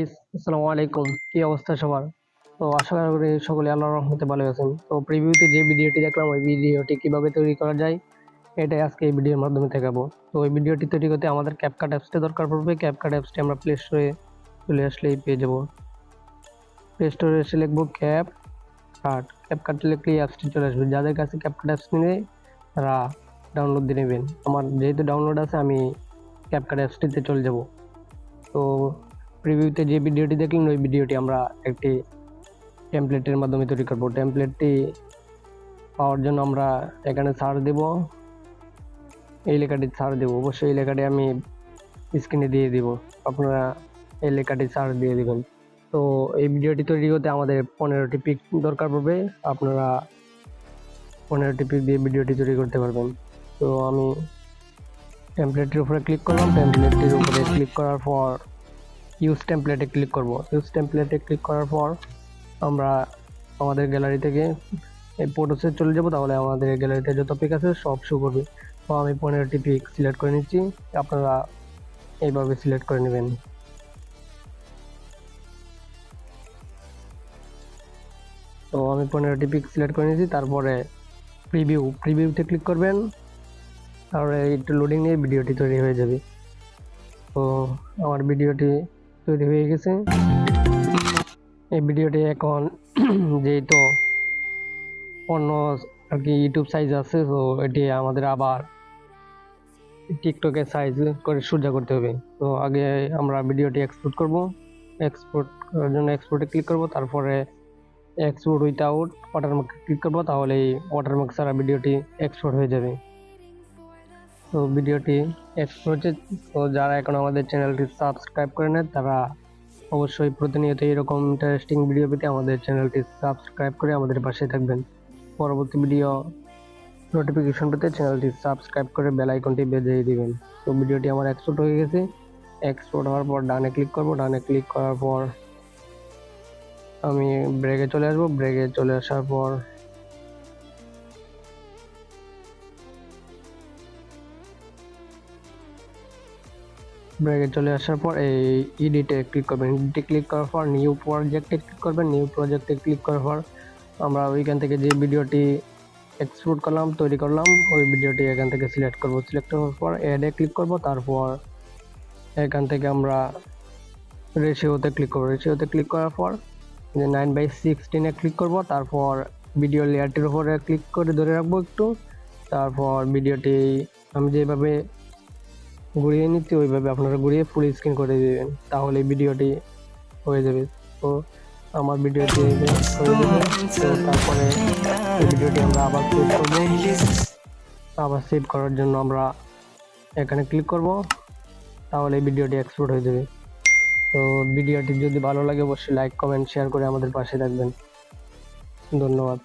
Guys, আসসালামু আলাইকুম। কি অবস্থা সবার? তো আশা করি সকলে আল্লাহর রহমতে ভালো আছেন। তো প্রিভিউতে যে ভিডিওটি দেখলাম ওই ভিডিওটি কিভাবে তৈরি করা যায় এটাই আজকে এই ভিডিওর মাধ্যমে দেখাবো। তো ওই ভিডিওটি তৈরি করতে আমাদের ক্যাপকাট অ্যাপসটি দরকার পড়বে। ক্যাপকাট অ্যাপসটি আমরা প্লে স্টোরে চলে আসলেই পেয়ে যাবো। প্লে স্টোরে এসে লিখবো ক্যাপকাট লিখলেই অ্যাপসটি চলে আসবে। যাদের কাছে ক্যাপকাট অ্যাপস নেই তারা ডাউনলোড দিয়ে নেবেন। আমার যেহেতু ডাউনলোড আছে আমি ক্যাপকাট অ্যাপসটিতে চলে যাব। তো প্রিভিউতে যে ভিডিওটি দেখলেন ওই ভিডিওটি আমরা একটি টেমপ্লেটের মাধ্যমে তৈরি করব। টেমপ্লেটটি পাওয়ার জন্য আমরা এখানে সার্চ দেব, এই লেখাটি সার্চ দেব। অবশ্যই এই লেখাটি আমি স্ক্রিনে দিয়ে দিব, আপনারা এই লেখাটি সার্চ দিয়ে দিবেন। তো এই ভিডিওটি তৈরি করতে আমাদের 15টি পিক দরকার পড়বে। আপনারা 15টি পিক দিয়ে ভিডিওটি তৈরি করতে পারবেন। তো আমি টেমপ্লেটের উপরে ক্লিক করলাম। টেমপ্লেটের উপরে ক্লিক করার পর ইউজ টেমপ্লেটে ক্লিক করব। ইউজ টেমপ্লেটে ক্লিক করার পর আমরা আমাদের গ্যালারি থেকে এই ফটোসে চলে যাব, তাহলে আমাদের গ্যালারিতে যত পিক আছে সব শো করবে। তো আমি 15টি পিক সিলেক্ট করে নিচ্ছি, আপনারা এইভাবে সিলেক্ট করে নেবেন। তো আমি 15টি পিক সিলেক্ট করে নিয়েছি। তারপরে প্রিভিউতে ক্লিক করবেন, তারপরে একটু লোডিং নিয়ে ভিডিওটি তৈরি হয়ে যাবে। তো আমার ভিডিওটি তৈরি হয়ে গেছে। এই ভিডিওটি এখন যেহেতু অন্য আর কি ইউটিউব সাইজ আছে, তো এটি আমাদের আবার টিকটকের সাইজ করে সোজা করতে হবে। তো আগে আমরা ভিডিওটি এক্সপোর্ট করব। এক্সপোর্ট করার জন্য এক্সপোর্টে ক্লিক করব, তারপরে এক্সপোর্ট উইথাউট ওয়াটারমার্ক ক্লিক করব, তাহলে এই ওয়াটারমার্ক ছাড়া ভিডিওটি এক্সপোর্ট হয়ে যাবে। তো ভিডিওটি এক্সপোর্ট হচ্ছে। তো যারা এখন আমাদের চ্যানেলটি সাবস্ক্রাইব করে নেন তারা অবশ্যই প্রতিনিয়ত এরকম ইন্টারেস্টিং ভিডিও পেতে আমাদের চ্যানেলটি সাবস্ক্রাইব করে আমাদের পাশে থাকবেন। পরবর্তী ভিডিও নোটিফিকেশন পেতে চ্যানেলটি সাবস্ক্রাইব করে বেল আইকনটি বাজিয়ে দিবেন। তো ভিডিওটি আমার এক্সপোর্ট হয়ে গেছে। এক্সপোর্ট হওয়ার পর ডানে ক্লিক করব। ডানে ক্লিক করার পর আমি ব্রেকে চলে আসবো। ব্রেকে চলে আসার পর এই এডিটে ক্লিক করবেন। এডিটে ক্লিক করার পর নিউ প্রজেক্টে ক্লিক করবেন। নিউ প্রজেক্টে ক্লিক করার পর আমরা ওইখান থেকে যে ভিডিওটি এক্সপোর্ট করলাম তৈরি করলাম ওই ভিডিওটি এখান থেকে সিলেক্ট করব। সিলেক্ট করার পর অ্যাডে ক্লিক করব। তারপর এখান থেকে আমরা রেশিওতে ক্লিক করব। রেশিওতে ক্লিক করার পর যে 9/16 ক্লিক করব। তারপর ভিডিও লেয়ারটির উপরে ক্লিক করে ধরে রাখবো একটু। তারপর ভিডিওটি আমি যেভাবে ঘুরিয়ে নিচ্ছি ওইভাবে আপনারা ঘুরিয়ে ফুল স্ক্রিন করে দিবেন, তাহলে ভিডিওটি হয়ে যাবে। তো আমার ভিডিওটি হয়ে যাবে। তো তারপরে এই ভিডিওটি আমরা আবার সেভ করব। আবার সেভ করার জন্য আমরা এখানে ক্লিক করব, তাহলে এই ভিডিওটি এক্সপোর্ট হয়ে যাবে। তো ভিডিওটি যদি ভালো লাগে অবশ্যই লাইক কমেন্ট শেয়ার করে আমাদের পাশে থাকবেন। ধন্যবাদ।